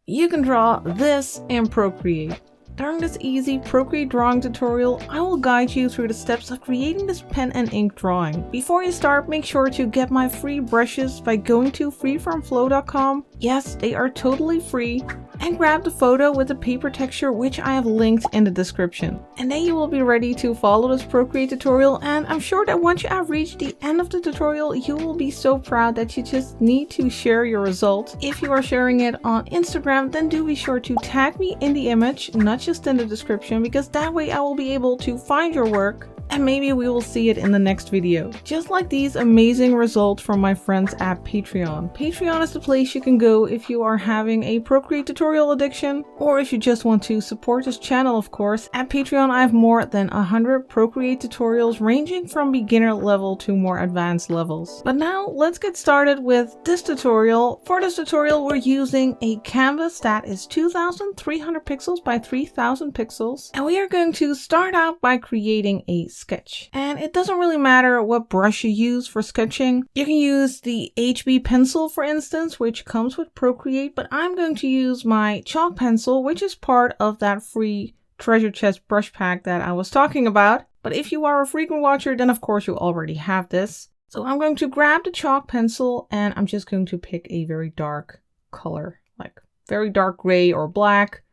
You can draw this in Procreate. During this easy Procreate drawing tutorial, I will guide you through the steps of creating this pen and ink drawing. Before you start, make sure to get my free brushes by going to freeformflow.com. Yes, they are totally free. And grab the photo with the paper texture, which I have linked in the description. And then you will be ready to follow this Procreate tutorial, and I'm sure that once you have reached the end of the tutorial, you will be so proud that you just need to share your results. If you are sharing it on Instagram, then do be sure to tag me in the image, not just in the description, because that way I will be able to find your work and maybe we will see it in the next video. Just like these amazing results from my friends at Patreon. Patreon is the place you can go if you are having a Procreate tutorial addiction, or if you just want to support this channel, of course. At Patreon I have more than 100 Procreate tutorials ranging from beginner level to more advanced levels. But now let's get started with this tutorial. For this tutorial we're using a canvas that is 2300 pixels by 3000 pixels, and we are going to start out by creating a sketch. And it doesn't really matter what brush you use for sketching. You can use the HB pencil, for instance, which comes with Procreate, but I'm going to use my chalk pencil, which is part of that free treasure chest brush pack that I was talking about. But if you are a frequent watcher, then of course you already have this. So I'm going to grab the chalk pencil and I'm just going to pick a very dark color, like very dark gray or black.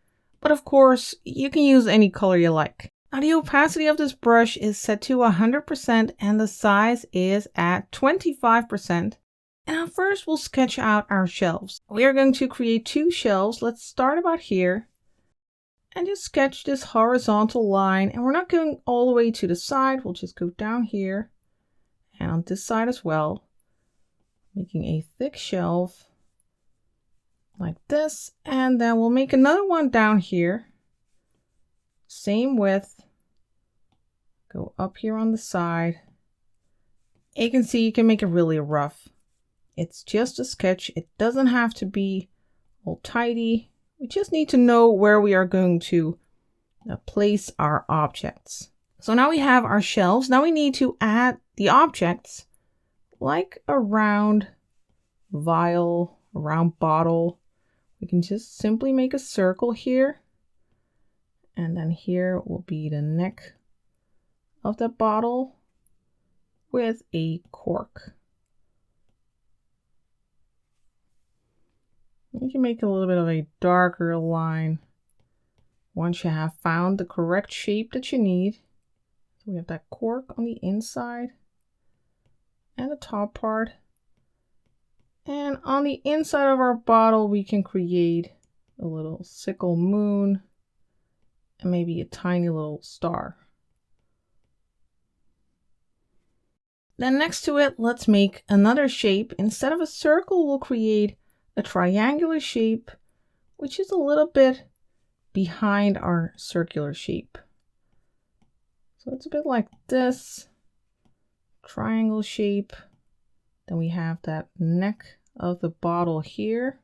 But of course, you can use any color you like. Now the opacity of this brush is set to 100% and the size is at 25%. And now first we'll sketch out our shelves. We are going to create two shelves. Let's start about here and just sketch this horizontal line. And we're not going all the way to the side. We'll just go down here and on this side as well, making a thick shelf like this. And then we'll make another one down here. Same width, go up here on the side. You can see you can make it really rough. It's just a sketch. It doesn't have to be all tidy. We just need to know where we are going to place our objects. So now we have our shelves. Now we need to add the objects, like a round vial, a round bottle. We can just simply make a circle here. And then here will be the neck of the bottle with a cork. You can make a little bit of a darker line once you have found the correct shape that you need. So we have that cork on the inside and the top part. And on the inside of our bottle, we can create a little sickle moon and maybe a tiny little star. Then next to it, let's make another shape. Instead of a circle, we'll create a triangular shape, which is a little bit behind our circular shape. So it's a bit like this, triangle shape. Then we have that neck of the bottle here.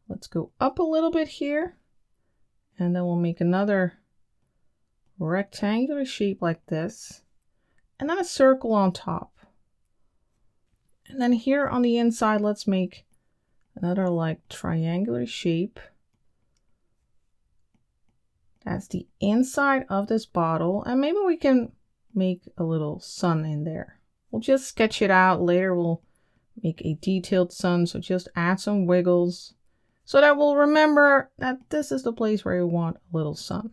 Let's go up a little bit here. And then we'll make another rectangular shape like this. And then a circle on top. And then here on the inside, let's make another like triangular shape. That's the inside of this bottle. And maybe we can make a little sun in there. We'll just sketch it out. Later we'll make a detailed sun. So just add some wiggles so that we'll remember that this is the place where we want a little sun.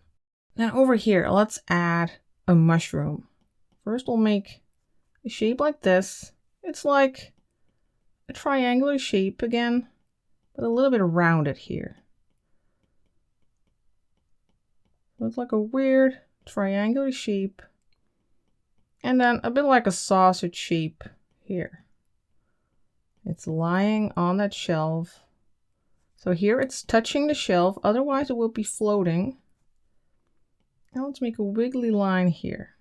Then over here, let's add a mushroom. First we'll make a shape like this. It's like a triangular shape again, but a little bit rounded here. So it's like a weird triangular shape. And then a bit like a sausage shape here. It's lying on that shelf. So here it's touching the shelf, otherwise it will be floating. Now let's make a wiggly line here.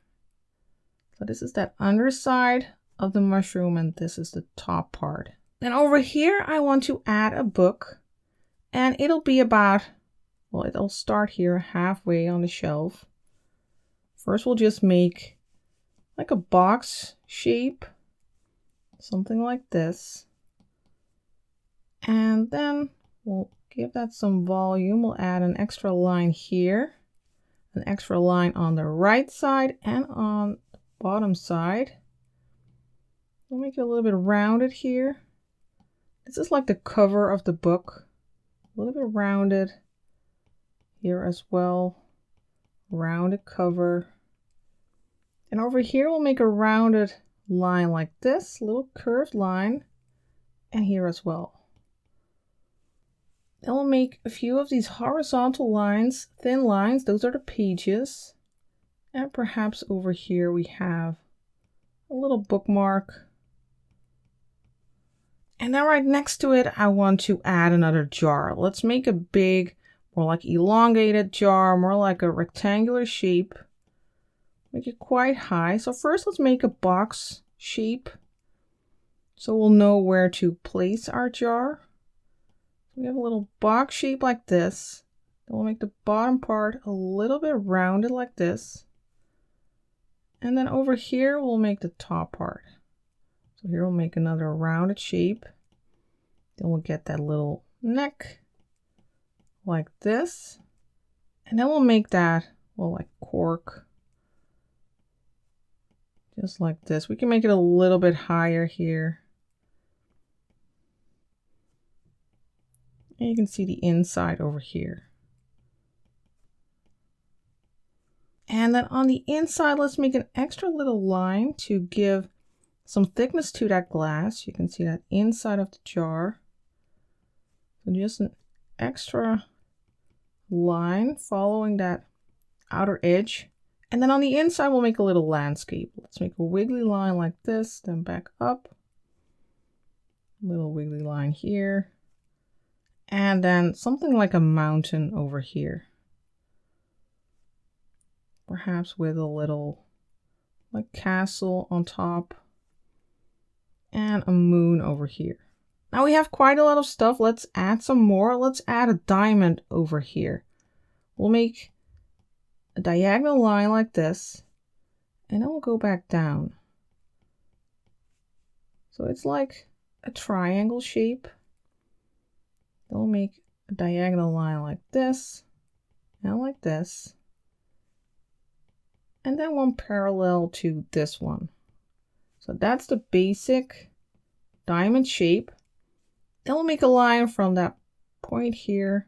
So this is that underside of the mushroom and this is the top part. Then over here I want to add a book and it'll be about, well, it'll start here halfway on the shelf. First we'll just make like a box shape, something like this. And then we'll give that some volume. We'll add an extra line here, an extra line on the right side and on the bottom side. We'll make it a little bit rounded here. This is like the cover of the book. A little bit rounded here as well. Rounded cover. And over here we'll make a rounded line like this, little curved line, and here as well. Then we'll make a few of these horizontal lines, thin lines, those are the pages. And perhaps over here we have a little bookmark. And then right next to it, I want to add another jar. Let's make a big, more like elongated jar, more like a rectangular shape. Make it quite high. So first let's make a box shape so we'll know where to place our jar. We have a little box shape like this. Then we'll make the bottom part a little bit rounded like this. And then over here, we'll make the top part. So here we'll make another rounded shape. Then we'll get that little neck like this. And then we'll make that, well, like cork. Just like this. We can make it a little bit higher here. And you can see the inside over here. And then on the inside, let's make an extra little line to give some thickness to that glass. You can see that inside of the jar. So just an extra line following that outer edge. And then on the inside, we'll make a little landscape. Let's make a wiggly line like this, then back up. Little wiggly line here. And then something like a mountain over here. Perhaps with a little like castle on top. And a moon over here. Now we have quite a lot of stuff. Let's add some more. Let's add a diamond over here. We'll make a diagonal line like this. And then we'll go back down. So it's like a triangle shape. Then we'll make a diagonal line like this, and like this, and then one parallel to this one. So that's the basic diamond shape. Then we'll make a line from that point here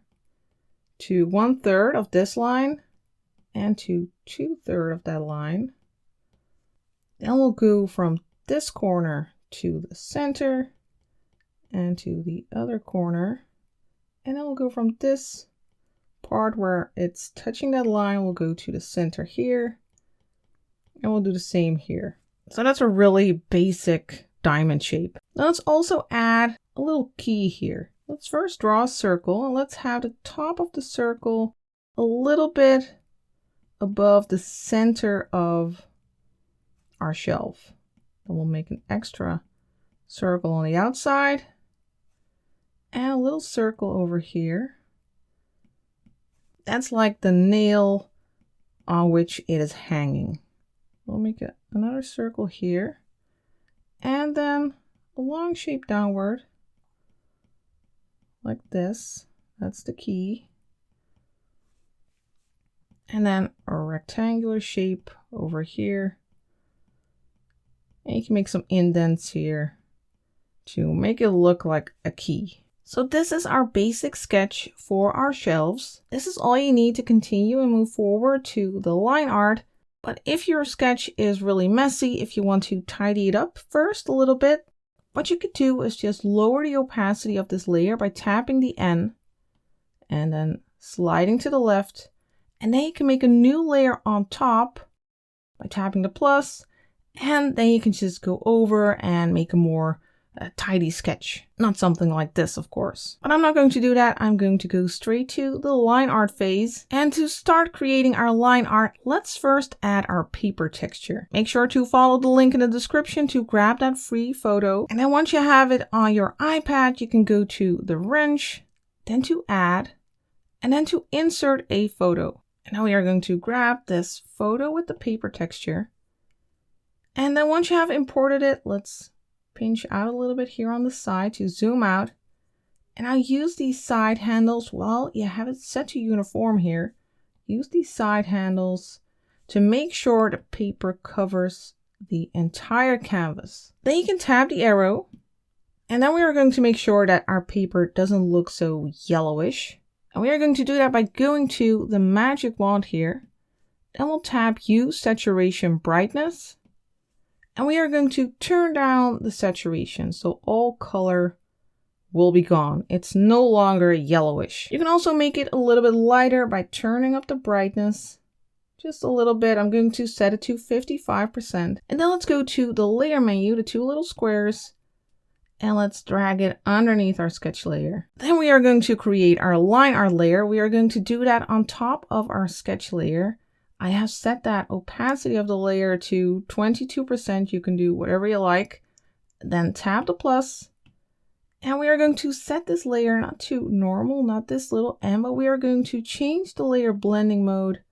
to 1/3 of this line and to 2/3 of that line. Then we'll go from this corner to the center and to the other corner. And then we'll go from this part where it's touching that line, we'll go to the center here. And we'll do the same here. So that's a really basic diamond shape. Now let's also add a little key here. Let's first draw a circle and let's have the top of the circle a little bit above the center of our shelf. Then we'll make an extra circle on the outside. And a little circle over here. That's like the nail on which it is hanging. We'll make another circle here. And then a long shape downward. Like this. That's the key. And then a rectangular shape over here. And you can make some indents here to make it look like a key. So this is our basic sketch for our shelves. This is all you need to continue and move forward to the line art. But if your sketch is really messy, if you want to tidy it up first a little bit, what you could do is just lower the opacity of this layer by tapping the N and then sliding to the left. And then you can make a new layer on top by tapping the plus. And then you can just go over and make a more tidy sketch. Not something like this, of course. But I'm not going to do that. I'm going to go straight to the line art phase. And to start creating our line art, let's first add our paper texture. Make sure to follow the link in the description to grab that free photo. And then once you have it on your iPad, you can go to the wrench, then to add, and then to insert a photo. And now we are going to grab this photo with the paper texture. And then once you have imported it, let's pinch out a little bit here on the side to zoom out. And I use these side handles. Well, you have it set to uniform here. Use these side handles to make sure the paper covers the entire canvas. Then you can tap the arrow. And then we are going to make sure that our paper doesn't look so yellowish. And we are going to do that by going to the magic wand here. Then we'll tap Use Saturation Brightness. And we are going to turn down the saturation so all color will be gone. It's no longer yellowish. You can also make it a little bit lighter by turning up the brightness just a little bit. I'm going to set it to 55%. And then let's go to the layer menu, the two little squares, and let's drag it underneath our sketch layer. Then we are going to create our line art layer. We are going to do that on top of our sketch layer. I have set that opacity of the layer to 22%. You can do whatever you like. Then tap the plus. And we are going to set this layer not to normal, not this little M, but we are going to change the layer blending mode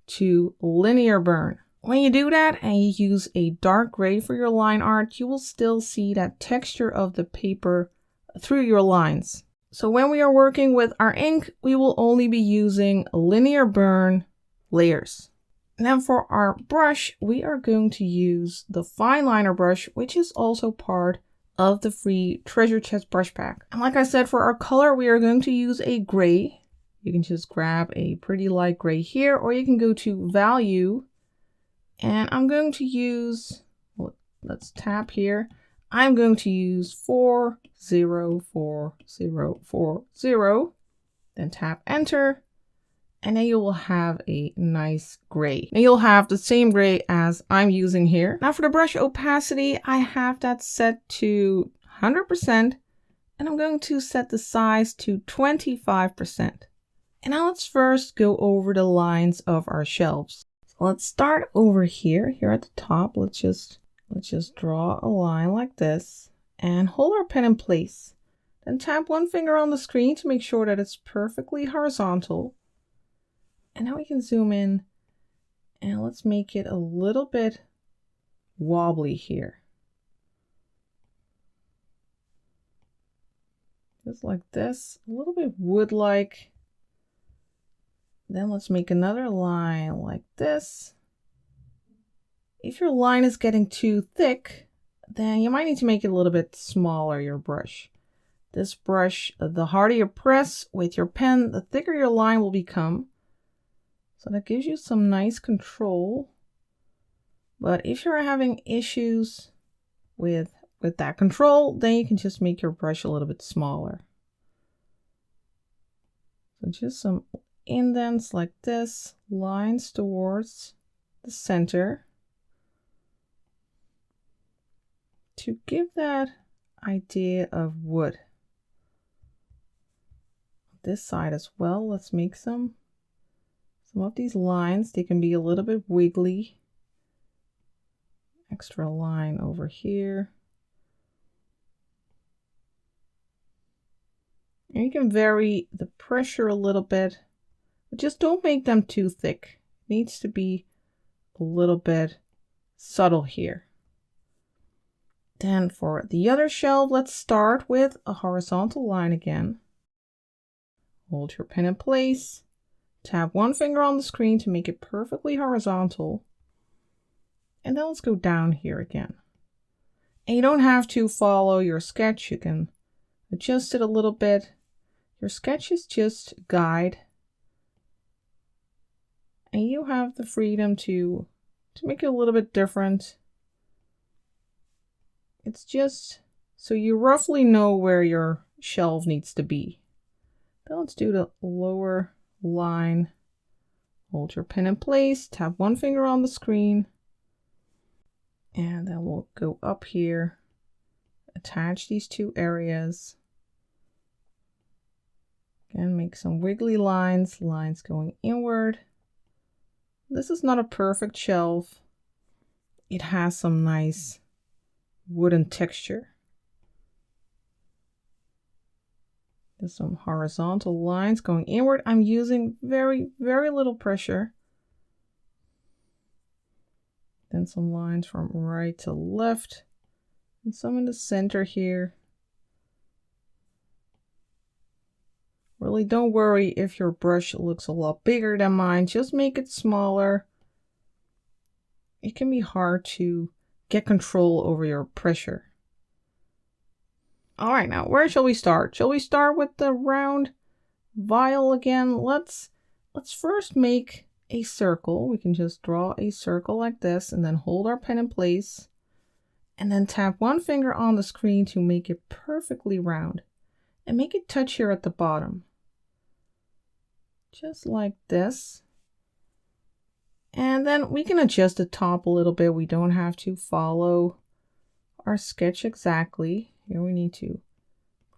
to linear burn. When you do that and you use a dark gray for your line art, you will still see that texture of the paper through your lines. So when we are working with our ink, we will only be using linear burn layers. Now for our brush, we are going to use the fine liner brush, which is also part of the free treasure chest brush pack. And like I said, for our color, we are going to use a gray. You can just grab a pretty light gray here, or you can go to value. And I'm going to use, let's tap here. I'm going to use 404040. Then tap enter. And then you will have a nice gray. And you'll have the same gray as I'm using here. Now for the brush opacity, I have that set to 100%. And I'm going to set the size to 25%. And now let's first go over the lines of our shelves. So let's start over here at the top. Let's just draw a line like this and hold our pen in place. Then tap one finger on the screen to make sure that it's perfectly horizontal. And now we can zoom in and let's make it a little bit wobbly here. Just like this, a little bit wood-like. Then let's make another line like this. If your line is getting too thick, then you might need to make it a little bit smaller, your brush. This brush, the harder you press with your pen, the thicker your line will become. So that gives you some nice control. But if you're having issues with that control, then you can just make your brush a little bit smaller. So just some indents like this, lines towards the center to give that idea of wood. This side as well, let's make some of these lines. They can be a little bit wiggly. Extra line over here. And you can vary the pressure a little bit, but just don't make them too thick. It needs to be a little bit subtle here. Then for the other shelf, let's start with a horizontal line again. Hold your pen in place. Tap one finger on the screen to make it perfectly horizontal. And then let's go down here again. And you don't have to follow your sketch. You can adjust it a little bit. Your sketch is just a guide. And you have the freedom to make it a little bit different. It's just so you roughly know where your shelf needs to be. Then let's do the lower line. Hold your pen in place, tap one finger on the screen, and then we'll go up here, attach these two areas. Again, make some wiggly lines going inward. This is not a perfect shelf. It has some nice wooden texture. There's some horizontal lines going inward. I'm using very, very little pressure. Then some lines from right to left. And some in the center here. Really don't worry if your brush looks a lot bigger than mine, just make it smaller. It can be hard to get control over your pressure. All right, now where shall we start? Shall we start with the round vial again? Let's first make a circle. We can just draw a circle like this and then hold our pen in place and then tap one finger on the screen to make it perfectly round and make it touch here at the bottom. Just like this. And then we can adjust the top a little bit. We don't have to follow our sketch exactly. Here we need to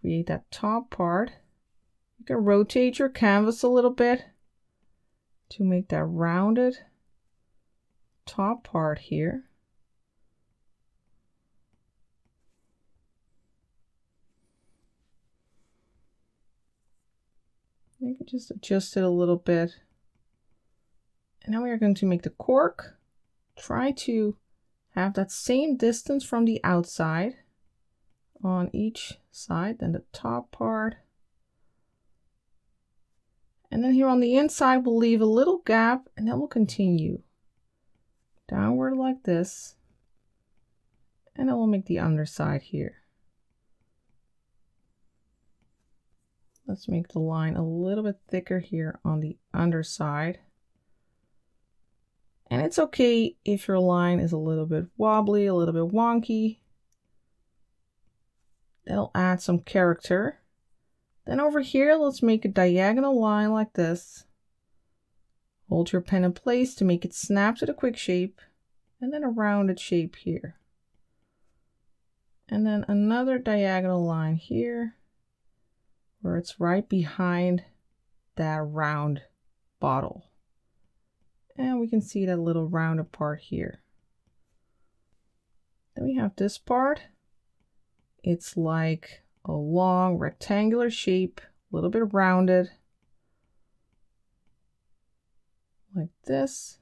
create that top part. You can rotate your canvas a little bit to make that rounded top part here. You can just adjust it a little bit. And now we are going to make the cork. Try to have that same distance from the outside on each side, then the top part. And then here on the inside, we'll leave a little gap and then we'll continue downward like this. And then we'll make the underside here. Let's make the line a little bit thicker here on the underside. And it's okay if your line is a little bit wobbly, a little bit wonky. That'll add some character. Then over here, let's make a diagonal line like this. Hold your pen in place to make it snap to the quick shape, and then a rounded shape here. And then another diagonal line here, where it's right behind that round bottle. And we can see that little rounded part here. Then we have this part. It's like a long rectangular shape, a little bit rounded, like this.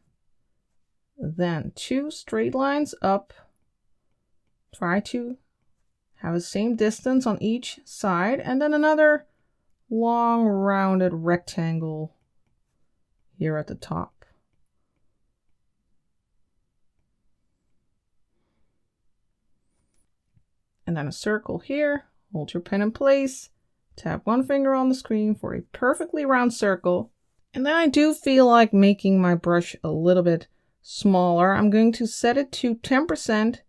Then 2 straight lines up. Try to have the same distance on each side, and then another long rounded rectangle here at the top. And then a circle here. Hold your pen in place, tap one finger on the screen for a perfectly round circle. And then I do feel like making my brush a little bit smaller. I'm going to set it to 10%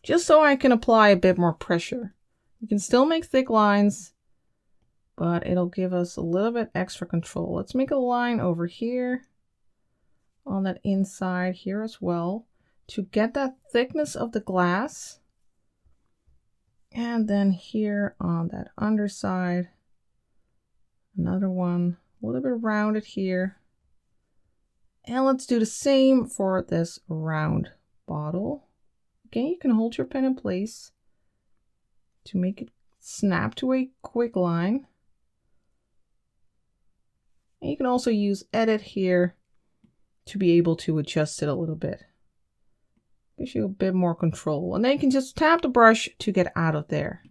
just so I can apply a bit more pressure. You can still make thick lines, but it'll give us a little bit extra control. Let's make a line over here on that inside here as well to get that thickness of the glass. And then here on that underside, another one, a little bit rounded here. And let's do the same for this round bottle. Again, you can hold your pen in place to make it snap to a quick line. And you can also use edit here to be able to adjust it a little bit. Gives you a bit more control. And then you can just tap the brush to get out of there.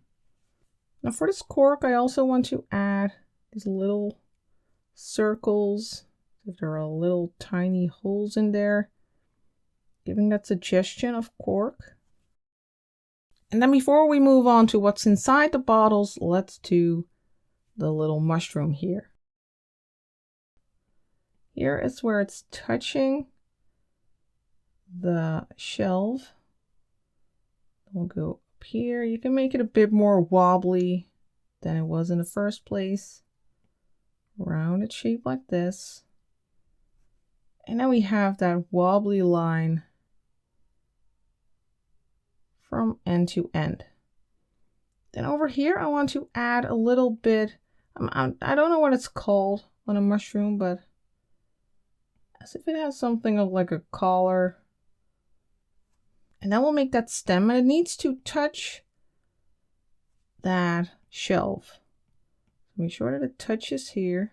Now for this cork, I also want to add these little circles. If there are little tiny holes in there, giving that suggestion of cork. And then before we move on to what's inside the bottles, let's do the little mushroom here. Here is where it's touching the shelf. We'll go up here. You can make it a bit more wobbly than it was in the first place. Rounded shape like this. And now we have that wobbly line from end to end. Then over here, I want to add a little bit, I don't know what it's called on a mushroom, but as if it has something of like a collar. And that will make that stem, and it needs to touch that shelf. Make sure that it touches here.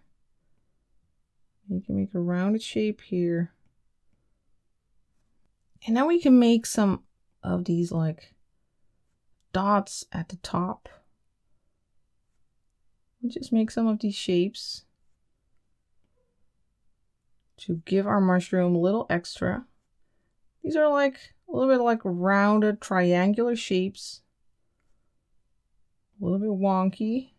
You can make a rounded shape here. And now we can make some of these like dots at the top. We'll just make some of these shapes to give our mushroom a little extra. These are like a little bit like rounded triangular shapes. A little bit wonky.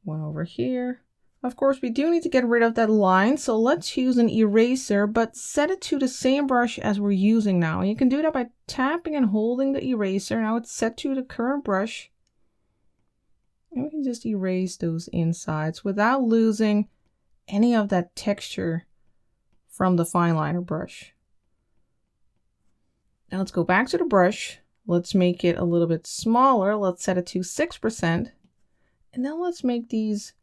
One over here. Of course, we do need to get rid of that line, so let's use an eraser, but set it to the same brush as we're using now. You can do that by tapping and holding the eraser. Now it's set to the current brush. And we can just erase those insides without losing any of that texture from the fine liner brush. Now let's go back to the brush. Let's make it a little bit smaller. Let's set it to 6%. And then let's make these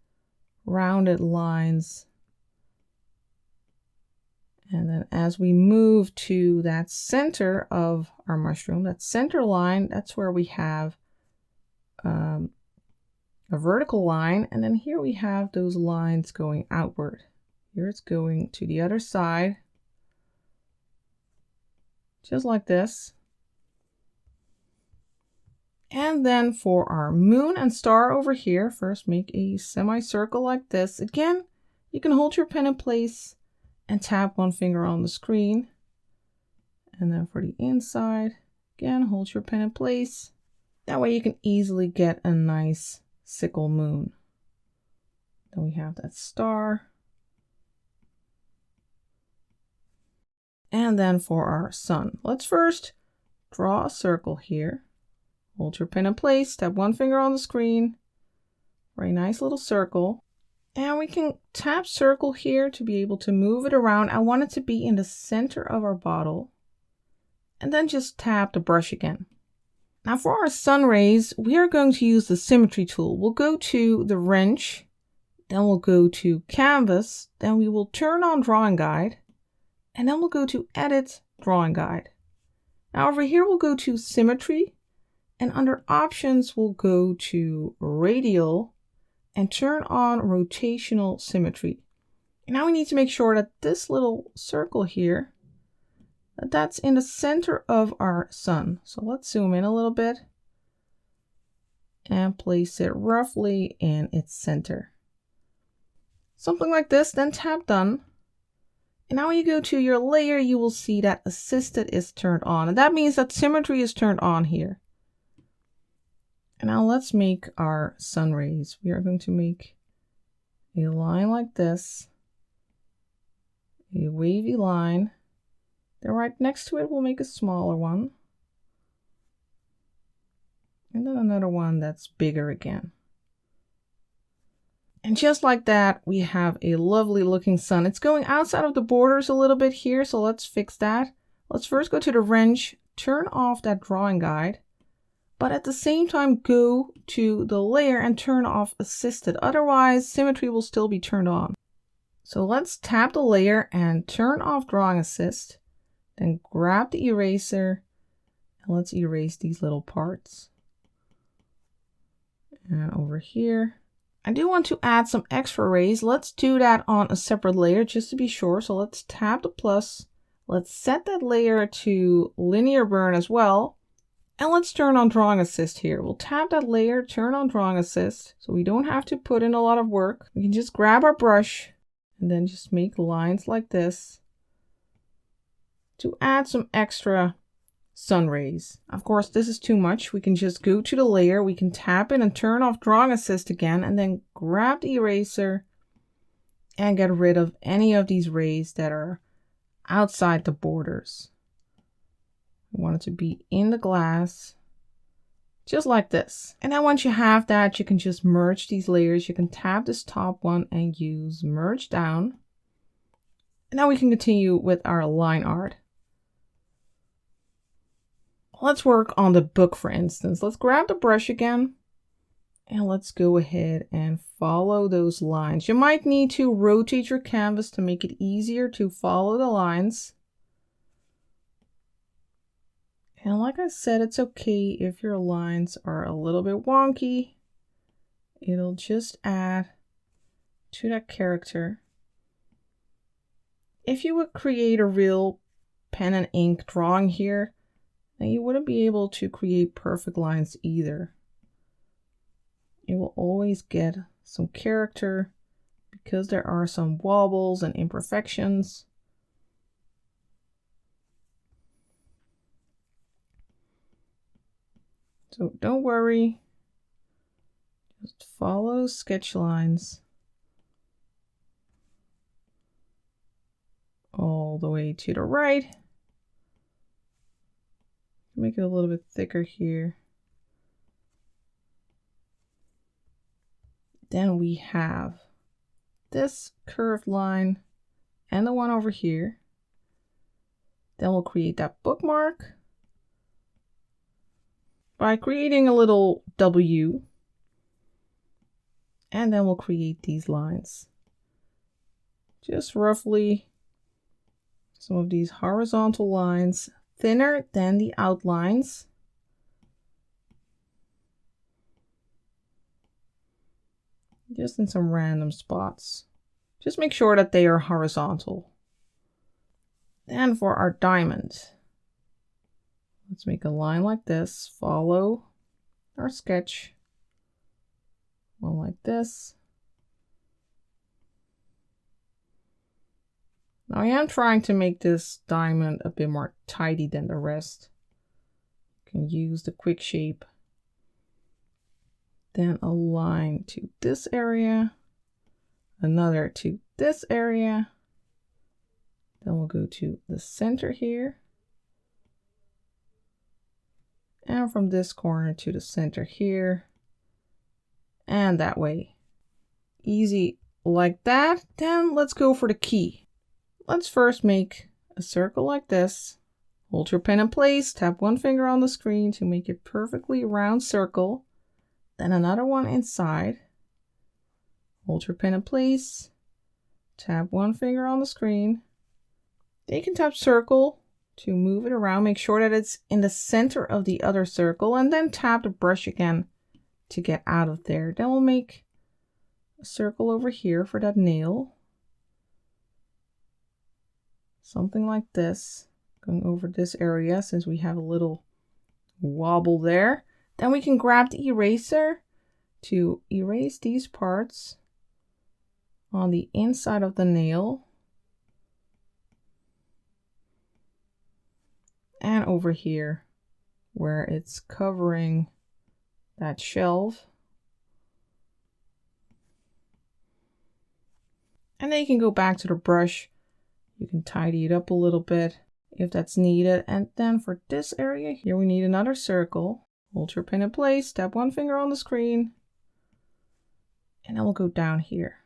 rounded lines. And then as we move to that center of our mushroom, that center line, that's where we have a vertical line. And then here we have those lines going outward. Here it's going to the other side, just like this. And then for our moon and star over here, first make a semicircle like this. Again, you can hold your pen in place and tap one finger on the screen. And then for the inside, again, hold your pen in place. That way you can easily get a nice sickle moon. Then we have that star. And then for our sun, let's first draw a circle here. Hold your pen in place, tap one finger on the screen for a nice little circle. And we can tap circle here to be able to move it around. I want it to be in the center of our bottle. And then just tap the brush again. Now for our sun rays, we are going to use the Symmetry tool. We'll go to the wrench, then we'll go to Canvas, then we will turn on Drawing Guide, and then we'll go to Edit Drawing Guide. Now over here we'll go to Symmetry, and under Options we'll go to Radial and turn on Rotational Symmetry. Now we need to make sure that this little circle here, that's in the center of our sun. So let's zoom in a little bit and place it roughly in its center. Something like this, then tap Done. And now when you go to your layer, you will see that Assisted is turned on. And that means that Symmetry is turned on here. And now let's make our sun rays. We are going to make a line like this, a wavy line. Then right next to it, we'll make a smaller one. And then another one that's bigger again. And just like that, we have a lovely looking sun. It's going outside of the borders a little bit here, so let's fix that. Let's first go to the wrench, turn off that drawing guide, but at the same time go to the layer and turn off Assisted. Otherwise, Symmetry will still be turned on. So let's tap the layer and turn off Drawing Assist. Then grab the eraser and let's erase these little parts. And over here, I do want to add some extra rays. Let's do that on a separate layer just to be sure. So let's tap the plus. Let's set that layer to linear burn as well. And let's turn on Drawing Assist here. We'll tap that layer, turn on Drawing Assist, so we don't have to put in a lot of work. We can just grab our brush and then just make lines like this to add some extra sun rays. Of course, this is too much. We can just go to the layer, we can tap it and turn off Drawing Assist again, and then grab the eraser and get rid of any of these rays that are outside the borders. We want it to be in the glass, just like this. And then once you have that, you can just merge these layers. You can tap this top one and use Merge Down. And now we can continue with our line art. Let's work on the book, for instance. Let's grab the brush again and let's go ahead and follow those lines. You might need to rotate your canvas to make it easier to follow the lines. And like I said, it's okay if your lines are a little bit wonky. It'll just add to that character. If you would create a real pen and ink drawing here, Now you wouldn't be able to create perfect lines either. You will always get some character because there are some wobbles and imperfections. So don't worry, just follow those sketch lines all the way to the right. Make it a little bit thicker here. Then we have this curved line and the one over here. Then we'll create that bookmark by creating a little W. And then we'll create these lines. Just roughly some of these horizontal lines, thinner than the outlines. Just in some random spots. Just make sure that they are horizontal. Then for our diamond, let's make a line like this, follow our sketch. One like this. Now I am trying to make this diamond a bit more tidy than the rest. You can use the quick shape. Then a line to this area, another to this area. Then we'll go to the center here. And from this corner to the center here. And that way. Easy like that. Then let's go for the key. Let's first make a circle like this. Hold your pen in place, tap one finger on the screen to make a perfectly round circle. Then another one inside. Hold your pen in place, tap one finger on the screen. Then you can tap circle to move it around. Make sure that it's in the center of the other circle, and then tap the brush again to get out of there. Then we'll make a circle over here for that nail. Something like this, going over this area since we have a little wobble there. Then we can grab the eraser to erase these parts on the inside of the nail. And over here where it's covering that shelf. And then you can go back to the brush. You can tidy it up a little bit if that's needed. And then for this area here, we need another circle. Hold your pen in place, tap one finger on the screen, and then we'll go down here.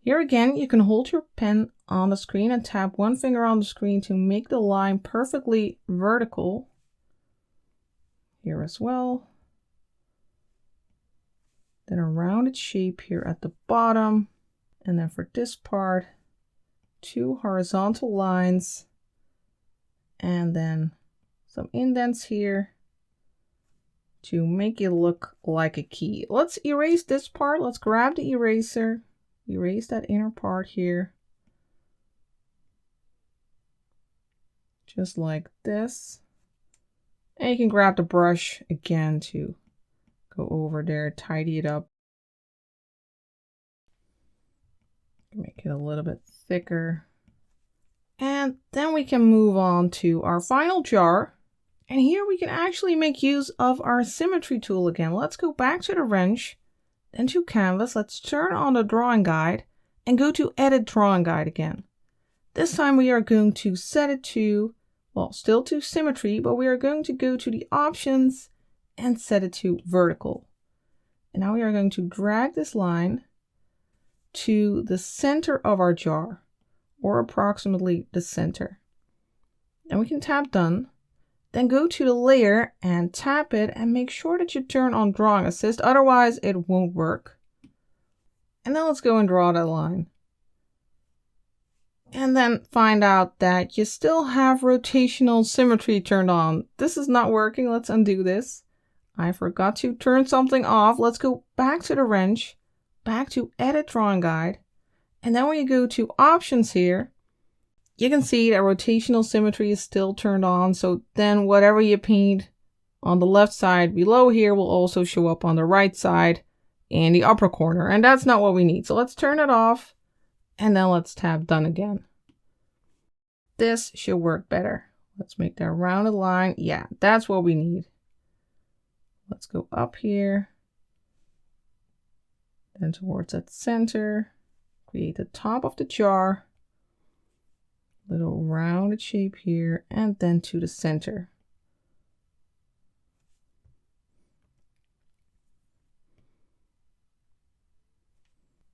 Here again, you can hold your pen on the screen and tap one finger on the screen to make the line perfectly vertical. Here as well. Then a rounded shape here at the bottom. And then for this part, two horizontal lines. And then some indents here to make it look like a key. Let's erase this part. Let's grab the eraser. Erase that inner part here. Just like this. And you can grab the brush again to go over there, tidy it up. Make it a little bit thicker. And then we can move on to our final jar. And here we can actually make use of our Symmetry tool again. Let's go back to the wrench, then to Canvas. Let's turn on the drawing guide and go to Edit Drawing Guide again. This time we are going to set it to, well, still to Symmetry, but we are going to go to the options and set it to vertical. And now we are going to drag this line to the center of our jar, or approximately the center. And we can tap Done. Then go to the layer and tap it and make sure that you turn on Drawing Assist, otherwise it won't work. And then let's go and draw that line. And then find out that you still have rotational symmetry turned on. This is not working. Let's undo this. I forgot to turn something off. Let's go back to the wrench, back to Edit Drawing Guide. And then when you go to Options here, You can see that rotational symmetry is still turned on, so then whatever you paint on the left side below here will also show up on the right side in the upper corner, and that's not what we need. So let's turn it off, and then let's tap done again. This should work better. Let's make that rounded line. Yeah, that's what we need. Let's go up here, then towards that center, create the top of the jar, little rounded shape here, and then to the center.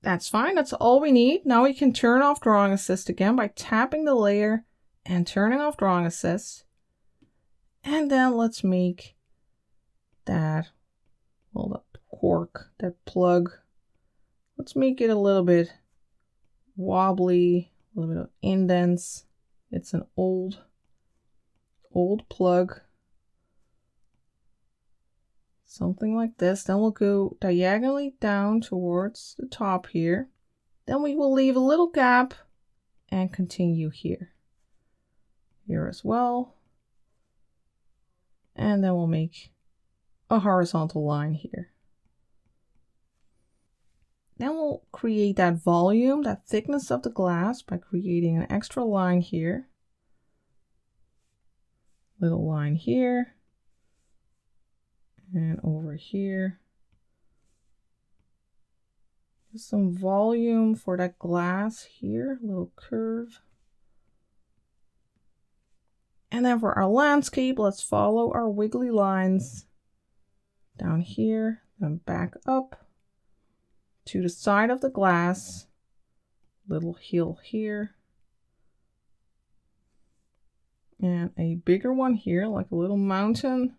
That's fine, that's all we need. Now we can turn off Drawing Assist again by tapping the layer and turning off Drawing Assist. And then let's make that, well, that cork, that plug, let's make it a little bit wobbly, a little bit of indents. It's an old plug. Something like this. Then we'll go diagonally down towards the top here. Then we will leave a little gap and continue here. Here as well. And then we'll make a horizontal line here. Then we'll create that volume, that thickness of the glass by creating an extra line here. Little line here. And over here. Just some volume for that glass here, a little curve. And then for our landscape, let's follow our wiggly lines down here, then back up to the side of the glass, little hill here, and a bigger one here, like a little mountain.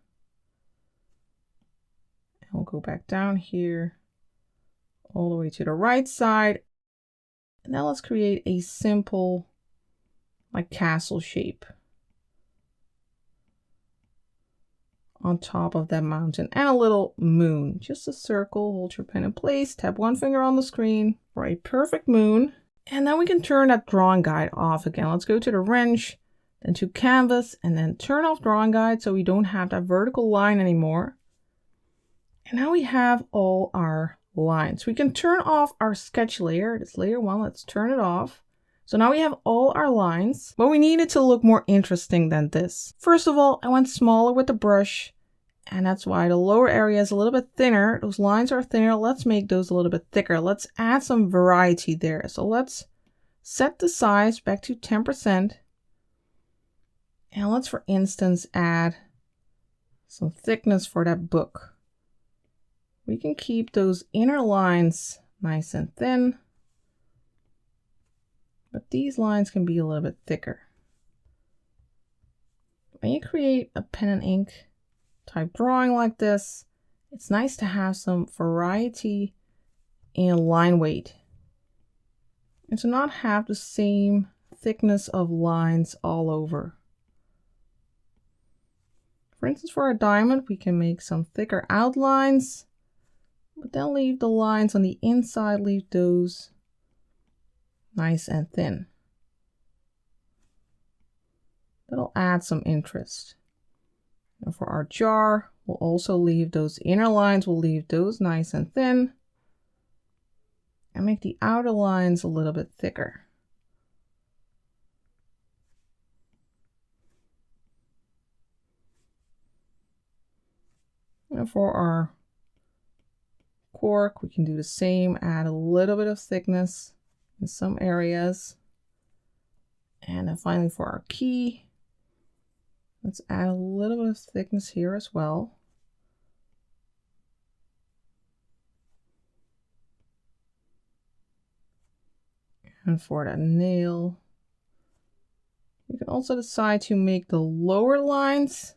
And we'll go back down here, all the way to the right side. And now let's create a simple, like, castle shape on top of that mountain, and a little moon, just a circle. Hold your pen in place, tap one finger on the screen for a perfect moon. And then we can turn that drawing guide off again. Let's go to the wrench, then to canvas, and then turn off drawing guide so we don't have that vertical line anymore. And now we have all our lines. We can turn off our sketch layer. This layer 1, let's turn it off. So now we have all our lines, but we need it to look more interesting than this. First of all, I went smaller with the brush, and that's why the lower area is a little bit thinner. Those lines are thinner. Let's make those a little bit thicker. Let's add some variety there. So let's set the size back to 10%. And let's, for instance, add some thickness for that book. We can keep those inner lines nice and thin, but these lines can be a little bit thicker. When you create a pen and ink type drawing like this, it's nice to have some variety in line weight and to not have the same thickness of lines all over. For instance, for a diamond, we can make some thicker outlines, but then leave the lines on the inside, leave those nice and thin. That'll add some interest. And for our jar, we'll also leave those inner lines, we'll leave those nice and thin, and make the outer lines a little bit thicker. And for our cork, we can do the same, add a little bit of thickness in some areas. And then finally for our key, let's add a little bit of thickness here as well. And for that nail, you can also decide to make the lower lines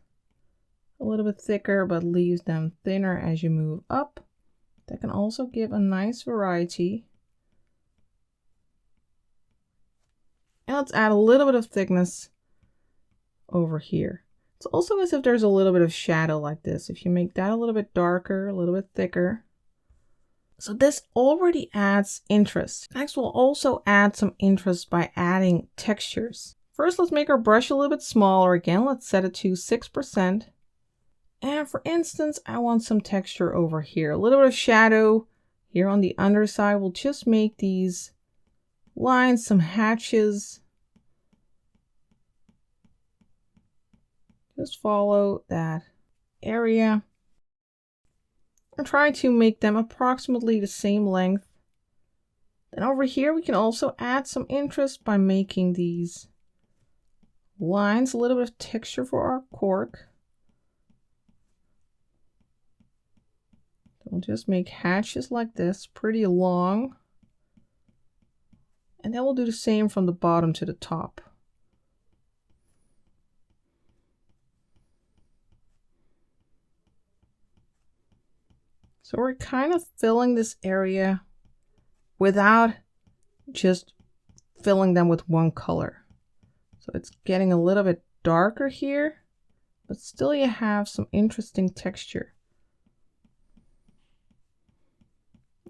a little bit thicker, but leave them thinner as you move up. That can also give a nice variety. And let's add a little bit of thickness over here. It's also as if there's a little bit of shadow like this. If you make that a little bit darker, a little bit thicker. So this already adds interest. Next, we'll also add some interest by adding textures. First, let's make our brush a little bit smaller again. Let's set it to 6%. And for instance, I want some texture over here. A little bit of shadow here on the underside. We'll just make these lines, some hatches. Just follow that area. And try to make them approximately the same length. Then over here, we can also add some interest by making these lines, a little bit of texture for our cork. We'll just make hatches like this, pretty long. And then we'll do the same from the bottom to the top. So we're kind of filling this area without just filling them with one color. So it's getting a little bit darker here, but still you have some interesting texture.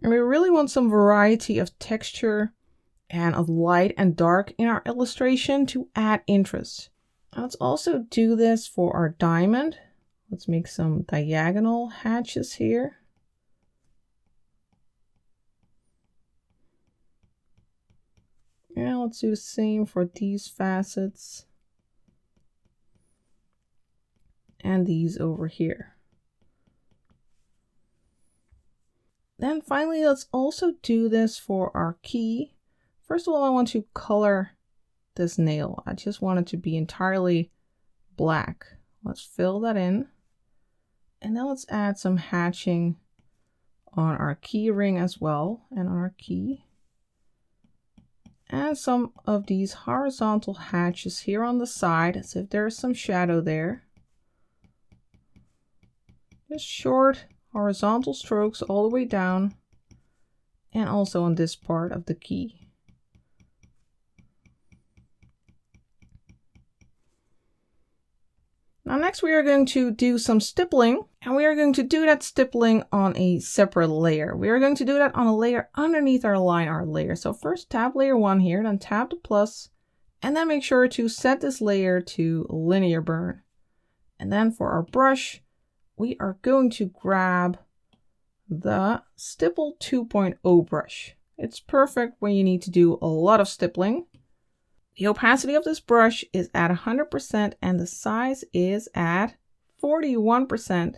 And we really want some variety of texture and of light and dark in our illustration to add interest. Let's also do this for our diamond. Let's make some diagonal hatches here. And let's do the same for these facets. And these over here. Then finally, let's also do this for our key. First of all, I want to color this nail. I just want it to be entirely black. Let's fill that in. And then let's add some hatching on our key ring as well, and on our key. And some of these horizontal hatches here on the side, as if there's some shadow there. Just short horizontal strokes all the way down, and also on this part of the key. Now next we are going to do some stippling, and we are going to do that stippling on a separate layer. We are going to do that on a layer underneath our line art layer. So first tap layer 1 here, then tap the plus, and then make sure to set this layer to linear burn. And then for our brush, we are going to grab the Stipple 2.0 brush. It's perfect when you need to do a lot of stippling. The opacity of this brush is at 100% and the size is at 41%.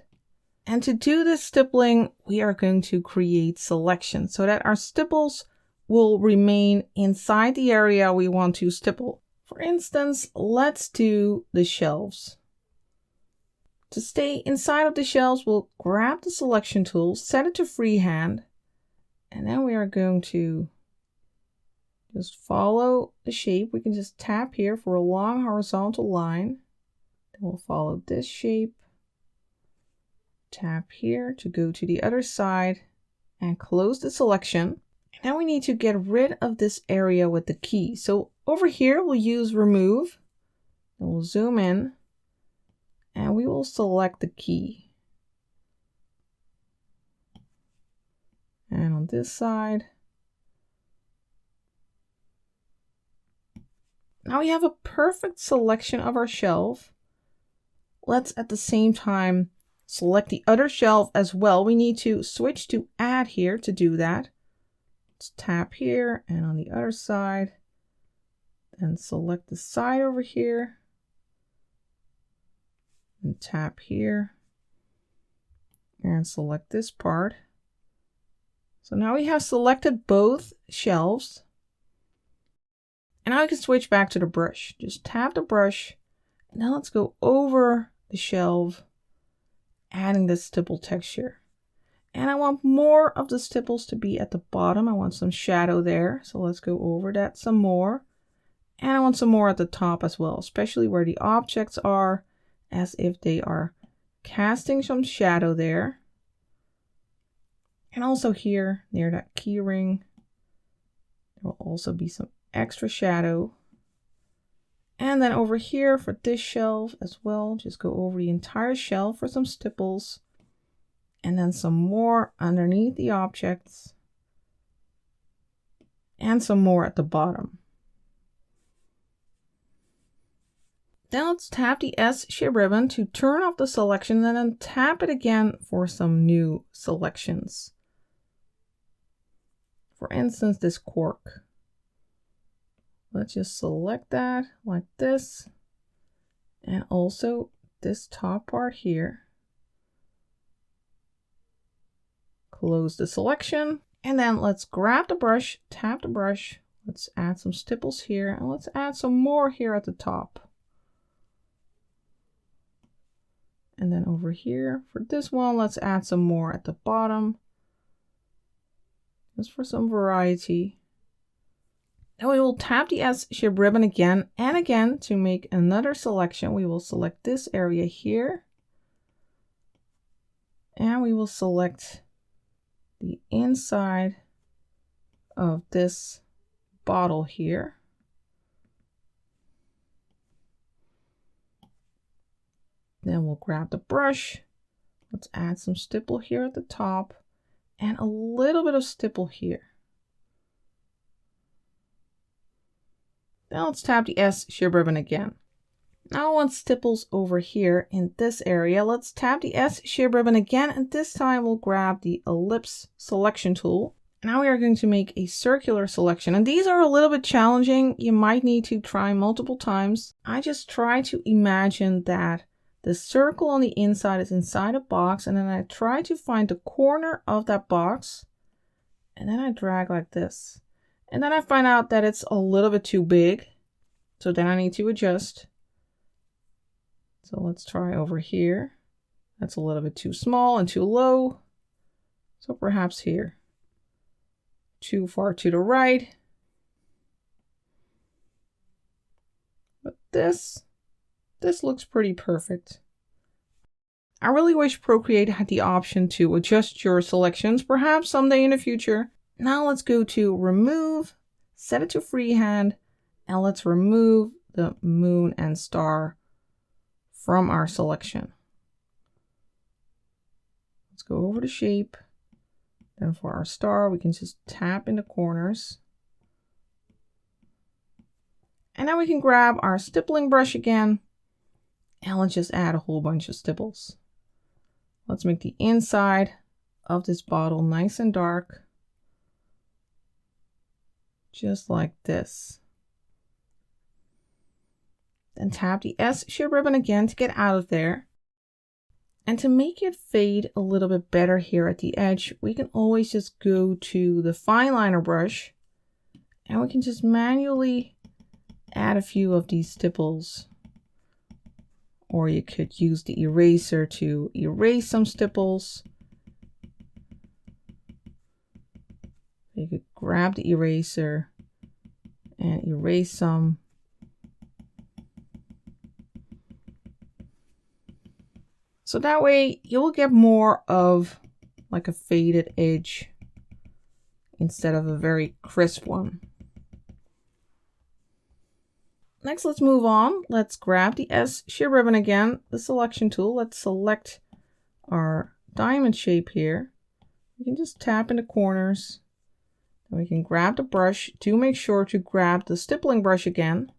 And to do this stippling, we are going to create selection so that our stipples will remain inside the area we want to stipple. For instance, let's do the shelves. To stay inside of the shelves, we'll grab the selection tool, set it to freehand, and then we are going to just follow the shape. We can just tap here for a long horizontal line. Then we'll follow this shape. Tap here to go to the other side and close the selection. Now we need to get rid of this area with the key. So over here, we'll use remove. Then we'll zoom in and we will select the key. And on this side, now we have a perfect selection of our shelf. Let's at the same time select the other shelf as well. We need to switch to add here to do that. Let's tap here and on the other side, then select the side over here and tap here and select this part. So now we have selected both shelves. And now I can switch back to the brush. Just tap the brush. And now let's go over the shelf, adding the stipple texture. And I want more of the stipples to be at the bottom. I want some shadow there. So let's go over that some more. And I want some more at the top as well, especially where the objects are, as if they are casting some shadow there. And also here near that key ring, there will also be some extra shadow. And then over here for this shelf as well, just go over the entire shelf for some stipples. And then some more underneath the objects. And some more at the bottom. Now let's tap the S shape ribbon to turn off the selection and then tap it again for some new selections. For instance, this cork. Let's just select that like this. And also this top part here. Close the selection. And then let's grab the brush, tap the brush. Let's add some stipples here and let's add some more here at the top. And then over here for this one, let's add some more at the bottom. Just for some variety. Then we will tap the S shape ribbon again and again to make another selection. We will select this area here. And we will select the inside of this bottle here. Then we'll grab the brush. Let's add some stipple here at the top and a little bit of stipple here. Now let's tap the S shape ribbon again. Now I want stipples over here in this area. Let's tap the S shape ribbon again, and this time we'll grab the ellipse selection tool. Now we are going to make a circular selection, and these are a little bit challenging. You might need to try multiple times. I just try to imagine that the circle on the inside is inside a box, and then I try to find the corner of that box, and then I drag like this. And then I find out that it's a little bit too big, so then I need to adjust. So let's try over here. That's a little bit too small and too low. So perhaps here. Too far to the right. But this looks pretty perfect. I really wish Procreate had the option to adjust your selections, perhaps someday in the future. Now let's go to remove, set it to freehand, and let's remove the moon and star from our selection. Let's go over to shape. Then for our star, we can just tap in the corners. And now we can grab our stippling brush again, and let's just add a whole bunch of stipples. Let's make the inside of this bottle nice and dark. Just like this. Then tap the S shape ribbon again to get out of there. And to make it fade a little bit better here at the edge, we can always just go to the fine liner brush and we can just manually add a few of these stipples. Or you could use the eraser to erase some stipples. You could grab the eraser and erase some. So that way you will get more of like a faded edge instead of a very crisp one. Next, let's move on. Let's grab the S shape ribbon again, the selection tool. Let's select our diamond shape here. We can just tap in the corners. Then we can grab the brush. Do make sure to grab the stippling brush again.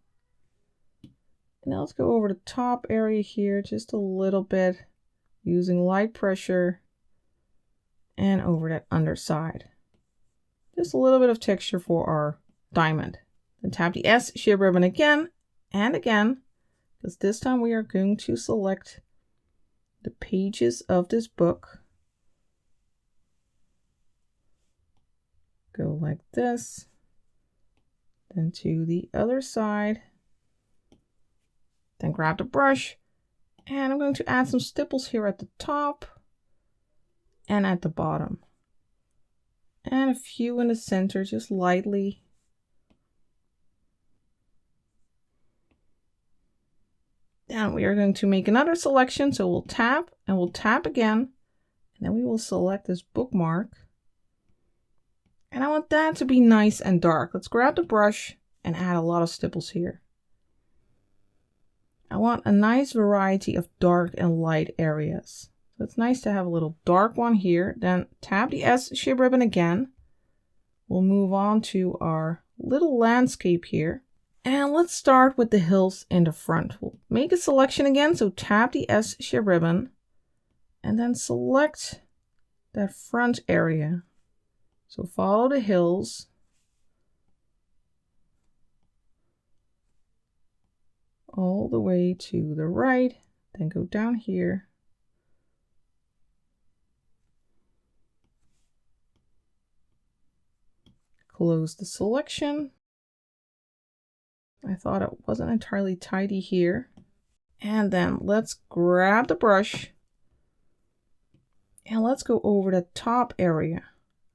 And now let's go over the top area here just a little bit using light pressure and over that underside. Just a little bit of texture for our diamond. Then tap the S shape ribbon again and again, because this time we are going to select the pages of this book. Go like this, then to the other side, then grab the brush, and I'm going to add some stipples here at the top and at the bottom, and a few in the center, just lightly. Then we are going to make another selection, so we'll tap and we'll tap again, and then we will select this bookmark. And I want that to be nice and dark. Let's grab the brush and add a lot of stipples here. I want a nice variety of dark and light areas. So it's nice to have a little dark one here. Then tap the S shape ribbon again. We'll move on to our little landscape here. And let's start with the hills in the front. We'll make a selection again, so tap the S shape ribbon and then select that front area. So follow the hills all the way to the right, then go down here. Close the selection. I thought it wasn't entirely tidy here. And then let's grab the brush and let's go over the top area.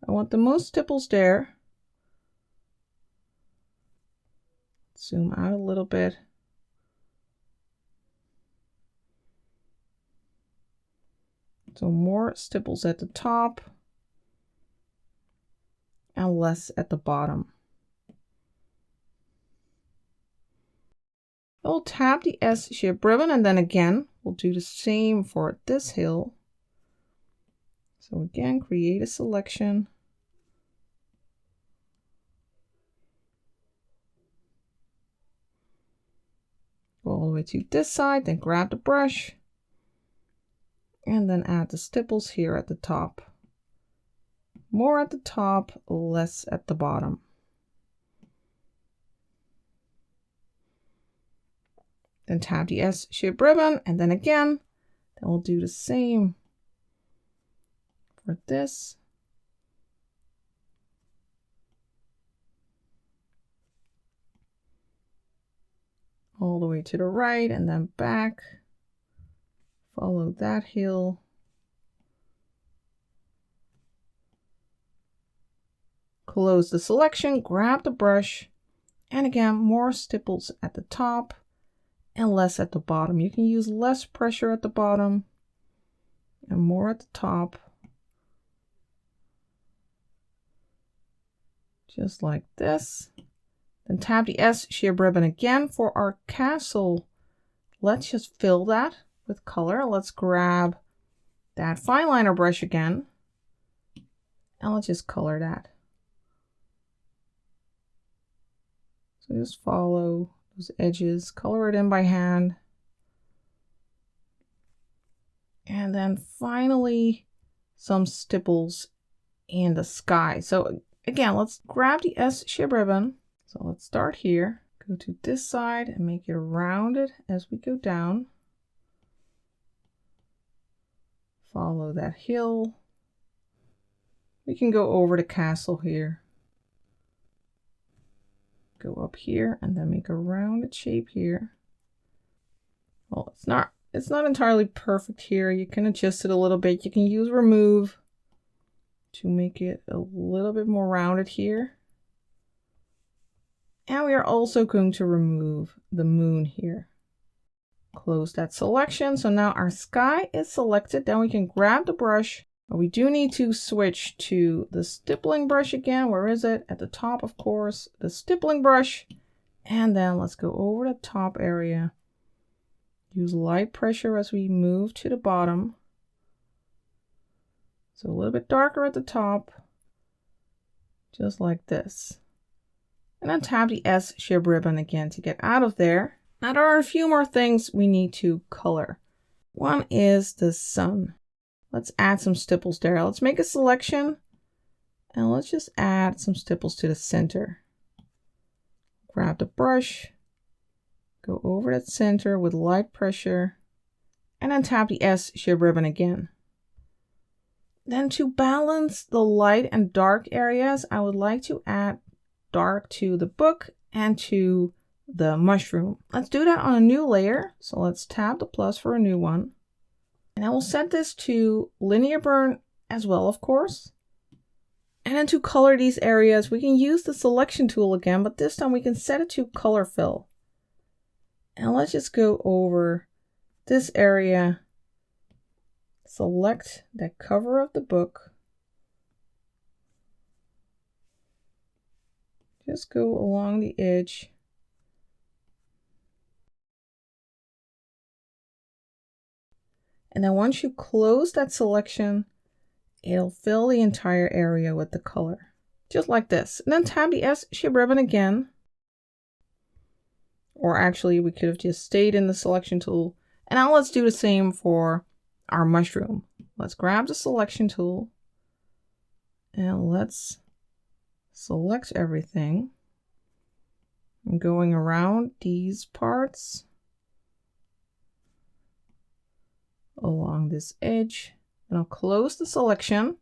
I want the most stipples there. Zoom out a little bit. So more stipples at the top and less at the bottom. We'll tap the S shape ribbon and then again, we'll do the same for this hill. So again, create a selection. Go all the way to this side, then grab the brush and then add the stipples here at the top. More at the top, less at the bottom. Then tap the S shape ribbon and then again, then we'll do the same for this. All the way to the right and then back. Follow that hill. Close the selection, grab the brush, and again, more stipples at the top and less at the bottom. You can use less pressure at the bottom and more at the top. Just like this. Then tap the S shape ribbon again for our castle. Let's just fill that with color. Let's grab that fine liner brush again and let's just color that. So just follow those edges, color it in by hand. And then finally some stipples in the sky. So again, let's grab the S shape ribbon. So let's start here, go to this side and make it rounded as we go down. Follow that hill. We can go over the castle here. Go up here and then make a rounded shape here. Well, it's not entirely perfect here. You can adjust it a little bit. You can use remove to make it a little bit more rounded here. And we are also going to remove the moon here. Close that selection. So now our sky is selected. Then we can grab the brush. But we do need to switch to the stippling brush again. Where is it? At the top, of course, the stippling brush. And then let's go over the top area. Use light pressure as we move to the bottom. So a little bit darker at the top, just like this. And then tap the S shape ribbon again to get out of there. Now there are a few more things we need to color. One is the sun. Let's add some stipples there. Let's make a selection and let's just add some stipples to the center. Grab the brush, go over that center with light pressure, and then tap the S shape ribbon again. Then to balance the light and dark areas, I would like to add dark to the book and to the mushroom. Let's do that on a new layer. So let's tap the plus for a new one. And I will set this to linear burn as well, of course. And then to color these areas, we can use the selection tool again, but this time we can set it to color fill. And let's just go over this area. Select the cover of the book. Just go along the edge. And then once you close that selection, it'll fill the entire area with the color. Just like this. And then tap the S shape ribbon again. Or actually, we could have just stayed in the selection tool. And now let's do the same for our mushroom. Let's grab the selection tool and let's select everything. I'm going around these parts along this edge, and I'll close the selection,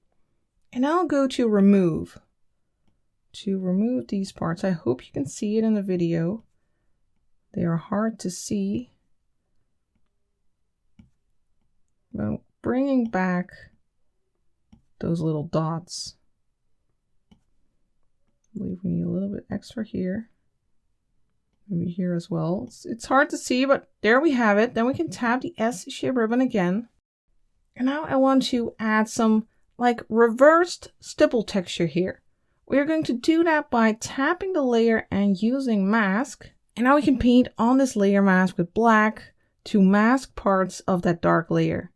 and I'll go to remove. To remove these parts, I hope you can see it in the video. They are hard to see. But I'm bringing back those little dots. I believe we need a little bit extra here. Maybe here as well. It's hard to see, but there we have it. Then we can tap the S shape ribbon again. And now I want to add some like reversed stipple texture here. We're going to do that by tapping the layer and using mask. And now we can paint on this layer mask with black to mask parts of that dark layer.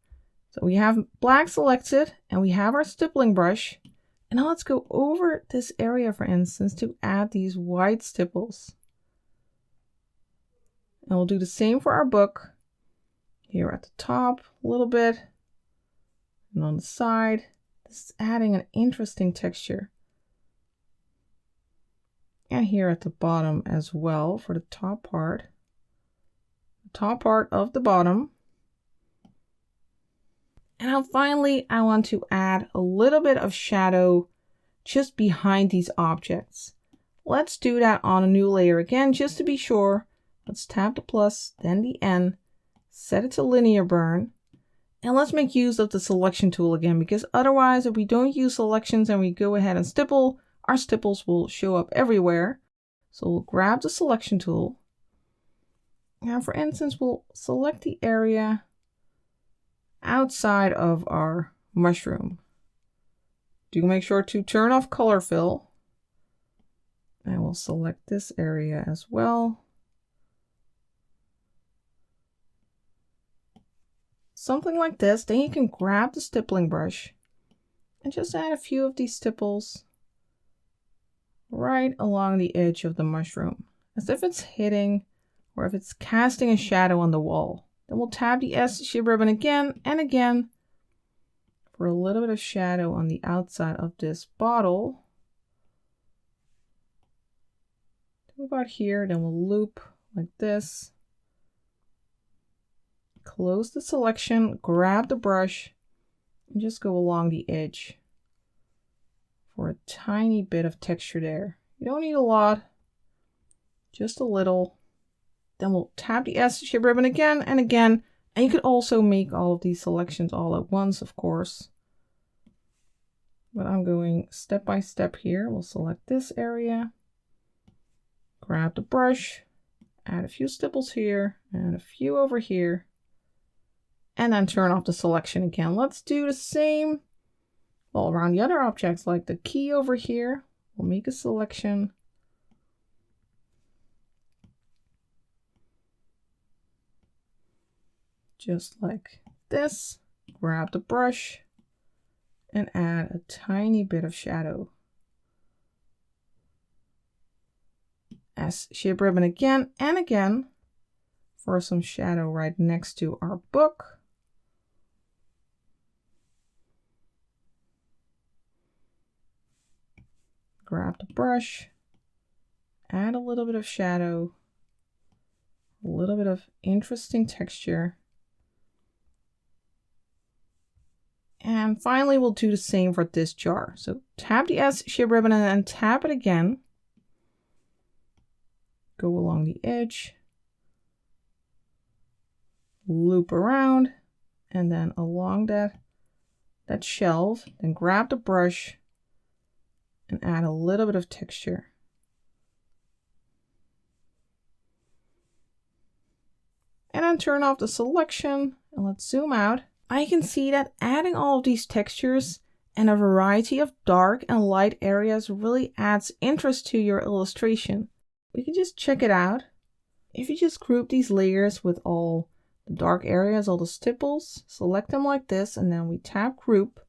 So we have black selected and we have our stippling brush. And now let's go over this area, for instance, to add these white stipples. And we'll do the same for our book. Here at the top, a little bit. And on the side, this is adding an interesting texture. And here at the bottom as well for the top part. The top part of the bottom. And now finally, I want to add a little bit of shadow just behind these objects. Let's do that on a new layer again, just to be sure. Let's tap the plus, then the N, set it to linear burn, and let's make use of the selection tool again, because otherwise if we don't use selections and we go ahead and stipple, our stipples will show up everywhere. So we'll grab the selection tool. Now for instance, we'll select the area outside of our mushroom. Do make sure to turn off color fill. And we'll select this area as well. Something like this. Then you can grab the stippling brush and just add a few of these stipples right along the edge of the mushroom, as if it's hitting or if it's casting a shadow on the wall. Then we'll tap the S shape ribbon again and again for a little bit of shadow on the outside of this bottle. Do about here, then we'll loop like this. Close the selection, grab the brush, and just go along the edge for a tiny bit of texture there. You don't need a lot, just a little. Then we'll tap the S shape ribbon again and again. And you could also make all of these selections all at once, of course. But I'm going step by step here. We'll select this area, grab the brush, add a few stipples here and a few over here. And then turn off the selection again. Let's do the same all around the other objects, like the key over here. We'll make a selection. Just like this. Grab the brush and add a tiny bit of shadow. S shape ribbon again and again for some shadow right next to our book. Grab the brush, add a little bit of shadow, a little bit of interesting texture. And finally, we'll do the same for this jar. So tap the S shape ribbon and then tap it again. Go along the edge, loop around, and then along that shelf, then grab the brush and add a little bit of texture. And then turn off the selection and let's zoom out. I can see that adding all of these textures and a variety of dark and light areas really adds interest to your illustration. We can just check it out. If you just group these layers with all the dark areas, all the stipples, select them like this, and then we tap group.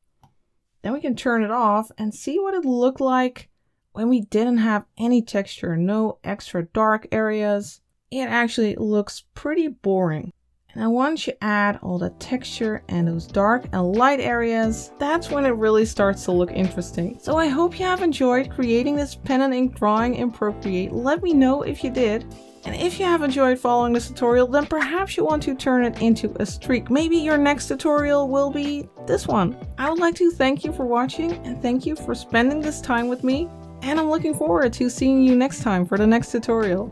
Then we can turn it off and see what it looked like when we didn't have any texture, no extra dark areas, it actually looks pretty boring. And once you add all the texture and those dark and light areas, that's when it really starts to look interesting. So I hope you have enjoyed creating this pen and ink drawing in Procreate. Let me know if you did. And if you have enjoyed following this tutorial, then perhaps you want to turn it into a streak. Maybe your next tutorial will be this one. I would like to thank you for watching and thank you for spending this time with me. And I'm looking forward to seeing you next time for the next tutorial.